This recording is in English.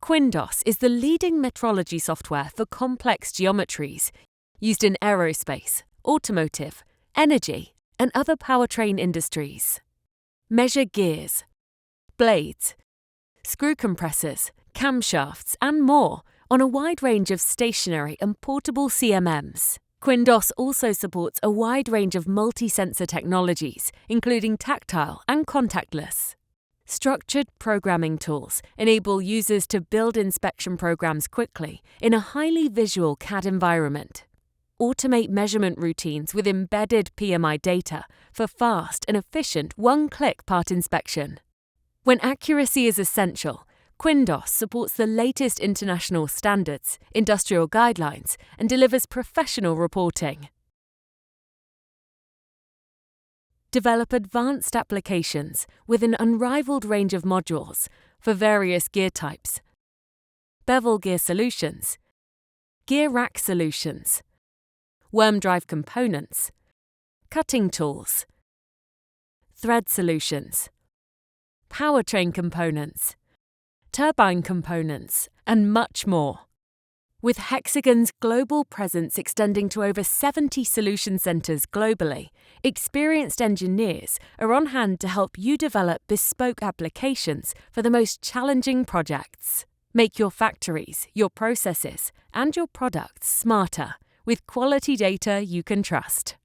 QUINDOS is the leading metrology software for complex geometries used in aerospace, automotive, energy, and other powertrain industries. Measure gears, blades, screw compressors, camshafts, and more on a wide range of stationary and portable CMMs. QUINDOS also supports a wide range of multi-sensor technologies, including tactile and contactless. Structured programming tools enable users to build inspection programs quickly in a highly visual CAD environment. Automate measurement routines with embedded PMI data for fast and efficient one-click part inspection. When accuracy is essential, QUINDOS supports the latest international standards, industrial guidelines, and delivers professional reporting. Develop advanced applications with an unrivaled range of modules for various gear types, bevel gear solutions, gear rack solutions, worm drive components, cutting tools, thread solutions, powertrain components, turbine components, and much more. With Hexagon's global presence extending to over 70 solution centres globally, experienced engineers are on hand to help you develop bespoke applications for the most challenging projects. Make your factories, your processes, and your products smarter with quality data you can trust.